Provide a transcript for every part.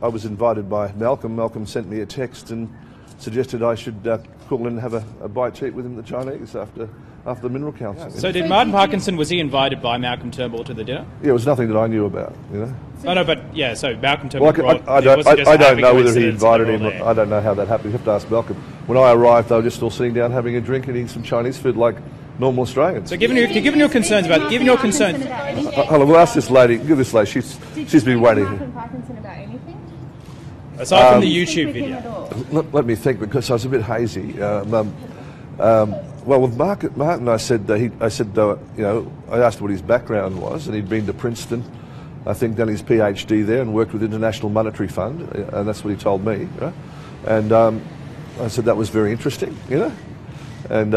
I was invited by Malcolm. Malcolm sent me a text and suggested I should call in and have a bite to eat with him at the Chinese after the Mineral Council. So did Martin Parkinson, was he invited by Malcolm Turnbull to the dinner? Yeah, it was nothing that I knew about, you know. So Malcolm Turnbull I don't know whether he invited him. I don't know how that happened. You have to ask Malcolm. When I arrived, they were just all sitting down having a drink and eating some Chinese food like normal Australians. So given your concerns about... Hold on, we'll ask this lady. Give this lady. She's been waiting. Martin Parkinson about anything? Aside from the YouTube video. Let me think, because I was a bit hazy. Well, with Martin, I said, you know, I asked what his background was, and he'd been to Princeton, I think, done his PhD there, and worked with International Monetary Fund, and that's what he told me. Right? And I said that was very interesting, you know, and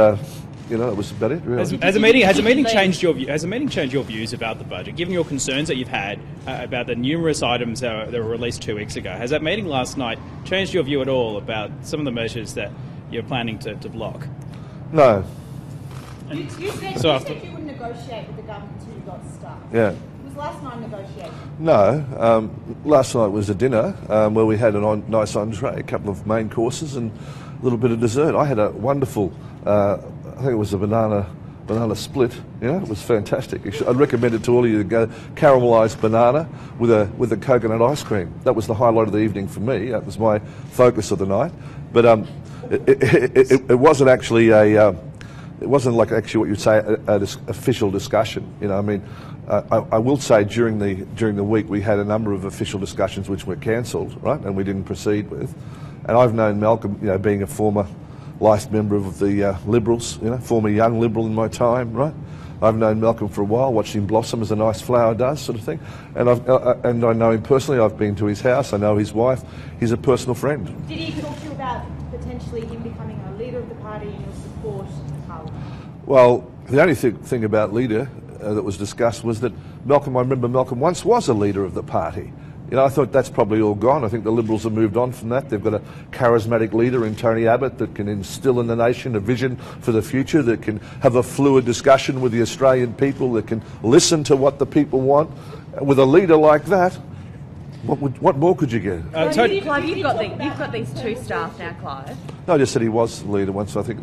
you know, that was about it. Really. Has a meeting changed your view? Has a meeting changed your views about the budget, given your concerns that you've had about the numerous items that were released 2 weeks ago? Has that meeting last night changed your view at all about some of the measures that you're planning to block? No. You said you wouldn't negotiate with the government until you got stuff. Yeah. Was last night negotiation? No. Last night was a dinner where we had a nice entree, a couple of main courses, and a little bit of dessert. I had a wonderful, I think it was a banana split. Yeah, it was fantastic. I'd recommend it to all of you to go caramelised banana with a coconut ice cream. That was the highlight of the evening for me. That was my focus of the night. But it wasn't actually it wasn't like actually what you'd say an official discussion. You know, I mean, I will say during the week we had a number of official discussions which were cancelled, right, and we didn't proceed with. And I've known Malcolm, you know, being a former life member of the Liberals, you know, former young Liberal in my time, right. I've known Malcolm for a while, watched him blossom as a nice flower does, sort of thing. And I know him personally. I've been to his house. I know his wife. He's a personal friend. Did he talk to you about potentially him becoming a leader of the party and your support in Parliament? Well, the only thing about leader that was discussed was that Malcolm, I remember Malcolm once was a leader of the party. You know, I thought that's probably all gone. I think the Liberals have moved on from that. They've got a charismatic leader in Tony Abbott that can instill in the nation a vision for the future, that can have a fluid discussion with the Australian people, that can listen to what the people want. With a leader like that, what more could you get? Clive, you've got these two staff now, Clive. No, I just said he was the leader once, I think.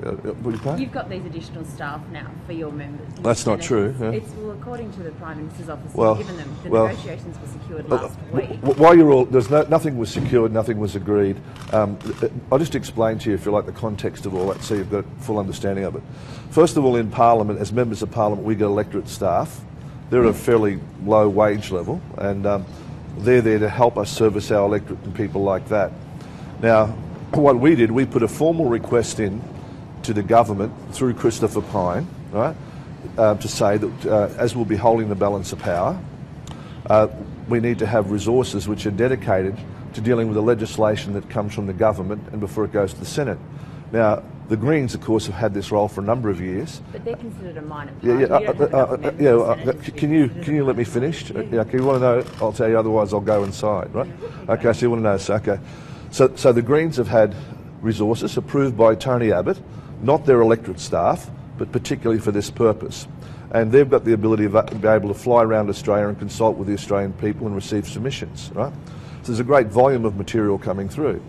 You've got these additional staff now for your members. That's not true. It's according to the Prime Minister's office, given them the negotiations were secured last week. While you're all, nothing was secured, nothing was agreed. I'll just explain to you, if you like, the context of all that, so you've got a full understanding of it. First of all, in Parliament, as members of Parliament, we get electorate staff. They're at a fairly low wage level, and they're there to help us service our electorate and people like that. Now, what we did, we put a formal request in to the government through Christopher Pyne, right, to say that as we'll be holding the balance of power, we need to have resources which are dedicated to dealing with the legislation that comes from the government and before it goes to the Senate. Now, the Greens, of course, have had this role for a number of years. But they're considered a minor party. Can you let me finish? Yeah, okay, you want to know? I'll tell you. Otherwise, I'll go inside. Right? Okay. So you want to know? So, okay. So the Greens have had resources approved by Tony Abbott, not their electorate staff, but particularly for this purpose. And they've got the ability to be able to fly around Australia and consult with the Australian people and receive submissions. Right? So there's a great volume of material coming through.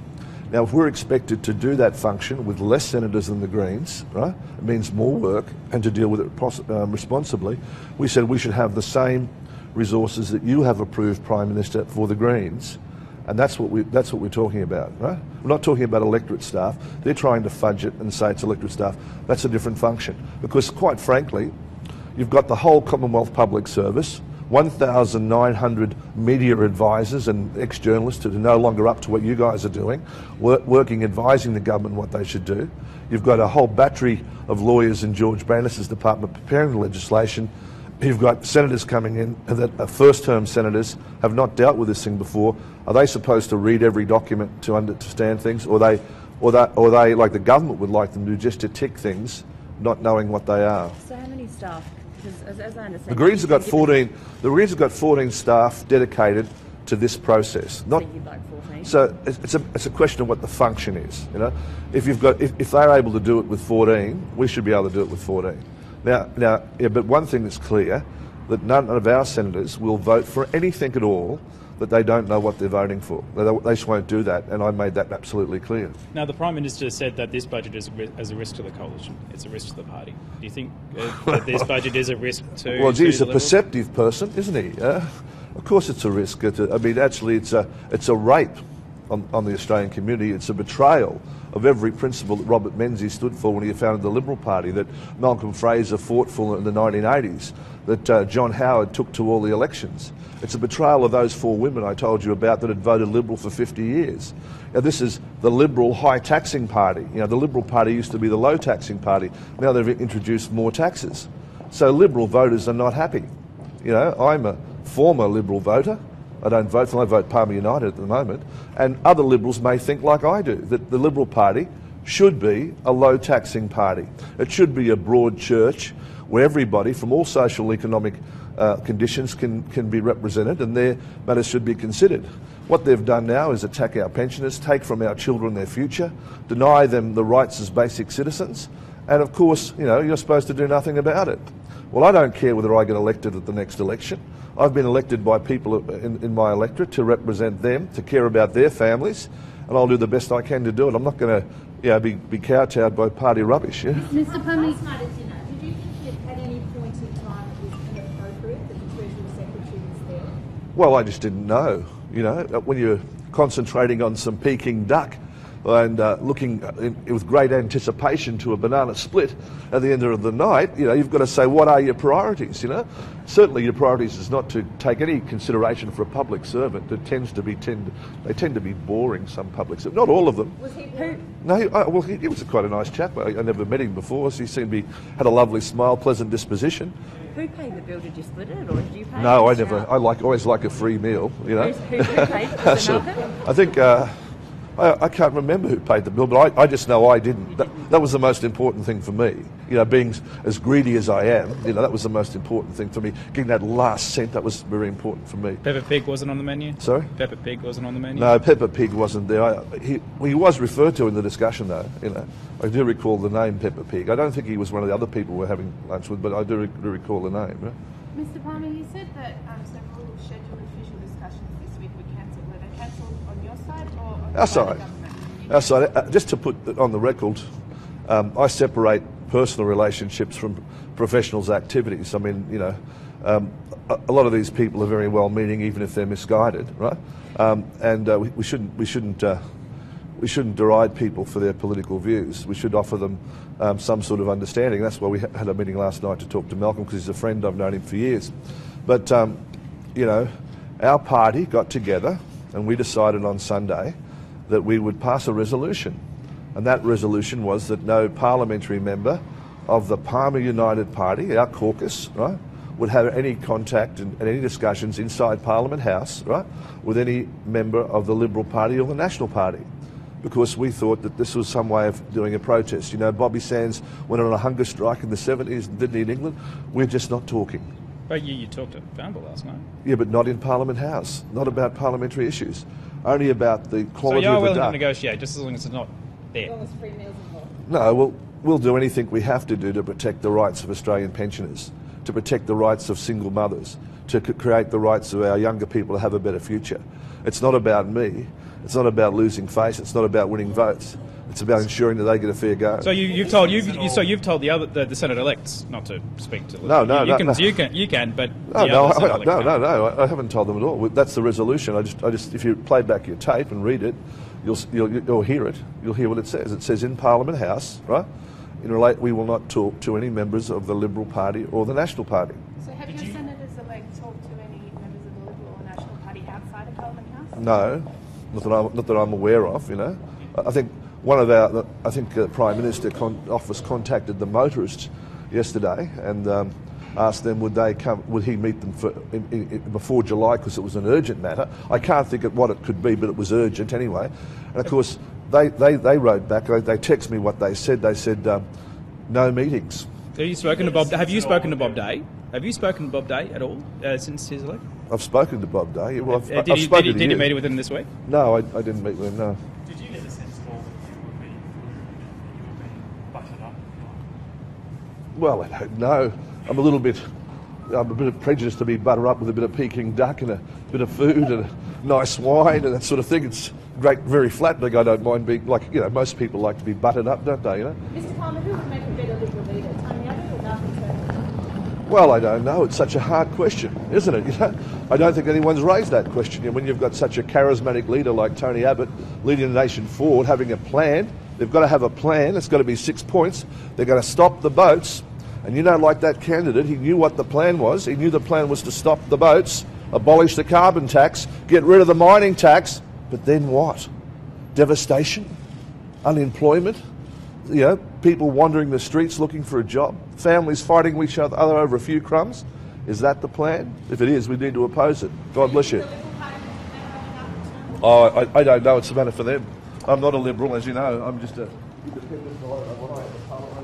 Now, if we're expected to do that function with less senators than the Greens, right, it means more work, and to deal with it responsibly, we said we should have the same resources that you have approved, Prime Minister, for the Greens, and that's what we're talking about, right? We're not talking about electorate staff. They're trying to fudge it and say it's electorate staff. That's a different function, because quite frankly, you've got the whole Commonwealth Public Service, 1,900 media advisors and ex-journalists that are no longer up to what you guys are doing, working, advising the government what they should do. You've got a whole battery of lawyers in George Banis's department preparing the legislation. You've got senators coming in that are first-term senators, have not dealt with this thing before. Are they supposed to read every document to understand things, or they, like the government would like them to, just to tick things, not knowing what they are? So how many staff? As I understand, the Greens have got 14. The Greens have got 14 staff dedicated to this process. Not, so you'd like 14. So it's a question of what the function is. You know, if they're able to do it with 14, we should be able to do it with 14. Now, yeah, but one thing that's clear, that none of our senators will vote for anything at all that they don't know what they're voting for. They just won't do that, and I made that absolutely clear. Now, the Prime Minister said that this budget is a risk to the coalition. It's a risk to the party. Do you think that this budget is a risk to? Well, he's a Liberals? perceptive person, isn't he? Of course, it's a risk. Actually, it's a rape on the Australian community. It's a betrayal of every principle that Robert Menzies stood for when he founded the Liberal Party, that Malcolm Fraser fought for in the 1980s, that John Howard took to all the elections. It's a betrayal of those 4 women I told you about that had voted Liberal for 50 years. Now, this is the Liberal high taxing party. The Liberal Party used to be the low taxing party. Now they've introduced more taxes. So Liberal voters are not happy. I'm a former Liberal voter. I don't vote for them. I vote Palmer United at the moment. And other Liberals may think like I do, that the Liberal Party should be a low taxing party. It should be a broad church where everybody from all social and economic conditions can be represented, and their matters should be considered. What they've done now is attack our pensioners, take from our children their future, deny them the rights as basic citizens, and of course, you're supposed to do nothing about it. Well, I don't care whether I get elected at the next election. I've been elected by people in my electorate to represent them, to care about their families, and I'll do the best I can to do it. I'm not going to be kowtowed by party rubbish. Yeah? Mr. Palmer, last night at dinner, did you think at any point in time it was inappropriate that the Treasury Secretary was there? Well, I just didn't know. When you're concentrating on some Peking duck and looking with great anticipation to a banana split at the end of the night, you've got to say, what are your priorities, Certainly your priorities is not to take any consideration for a public servant. They tend to be boring, some public servants. Not all of them. Was he boring? No, he was quite a nice chap. I never met him before, so he seemed to had a lovely smile, pleasant disposition. Who paid the bill? Did you split it, or did you pay? No, I never. I always like a free meal, Who paid? Was it Malcolm? I think I can't remember who paid the bill, but I just know I didn't. That was the most important thing for me. Being as greedy as I am, that was the most important thing for me. Getting that last cent, that was very important for me. Peppa Pig wasn't on the menu? Sorry? Peppa Pig wasn't on the menu? No, Peppa Pig wasn't there. He was referred to in the discussion, though. I do recall the name Peppa Pig. I don't think he was one of the other people we're having lunch with, but I do recall the name. Right? Mr. Palmer, you said that several scheduled official discussions this week were cancelled. Were they cancelled on your side or on Our the side. government? Our side. Just to put it on the record, I separate personal relationships from professionals' activities. I mean, a lot of these people are very well-meaning, even if they're misguided, right? We shouldn't deride people for their political views. We should offer them some sort of understanding. That's why we had a meeting last night to talk to Malcolm, because he's a friend. I've known him for years. But our party got together and we decided on Sunday that we would pass a resolution. And that resolution was that no parliamentary member of the Palmer United Party, our caucus, right, would have any contact and any discussions inside Parliament House, right, with any member of the Liberal Party or the National Party, because we thought that this was some way of doing a protest. Bobby Sands went on a hunger strike in the 70s, didn't he, in England? We're just not talking. But you talked to Turnbull last night. Yeah, but not in Parliament House, not about parliamentary issues, only about the quality so of the willing duck. to negotiate, just as long as it's not there. As long as free meals involved. No, we'll do anything we have to do to protect the rights of Australian pensioners, to protect the rights of single mothers, to create the rights of our younger people to have a better future. It's not about me. It's not about losing face. It's not about winning votes. It's about ensuring that they get a fair go. So you've told the Senate-elects not to speak to. No. You can, but no. I haven't told them at all. That's the resolution. I just, if you play back your tape and read it, you'll hear it. You'll hear what it says. It says in Parliament House, right? We will not talk to any members of the Liberal Party or the National Party. So have your senators-elect talked to any members of the Liberal or National Party outside of Parliament House? No, not that I'm aware of. I think the Prime Minister office contacted the motorists yesterday and asked them would he meet them before July, because it was an urgent matter. I can't think of what it could be, but it was urgent anyway. And of course, they wrote back. They texted me what they said. They said no meetings. Have you spoken to Bob Day? Have you spoken to Bob Day at all since his election? I've spoken to Bob Day. Well, did you meet with him this week? No, I didn't meet with him. No. Did you get a sense at all that you would be buttered up? Well, I don't know. I'm a bit prejudiced to be buttered up with a bit of Peking duck and a bit of food and nice wine and that sort of thing. It's great, very flattering. I don't mind being like, most people like to be buttoned up, don't they? Mr. Palmer, who would make a better Liberal leader, Tony Abbott or Malcolm Turnbull? Well, I don't know. It's such a hard question, isn't it? I don't think anyone's raised that question. When you've got such a charismatic leader like Tony Abbott leading the nation forward, having a plan, they've got to have a plan. It's got to be 6 points. They're going to stop the boats. And like that candidate, he knew what the plan was. He knew the plan was to stop the boats, abolish the carbon tax, get rid of the mining tax. But then what? Devastation? Unemployment? People wandering the streets looking for a job? Families fighting with each other over a few crumbs? Is that the plan? If it is, we need to oppose it. God bless you. Oh, I don't know. It's a matter for them. I'm not a Liberal, as you know. I'm just a independent guy.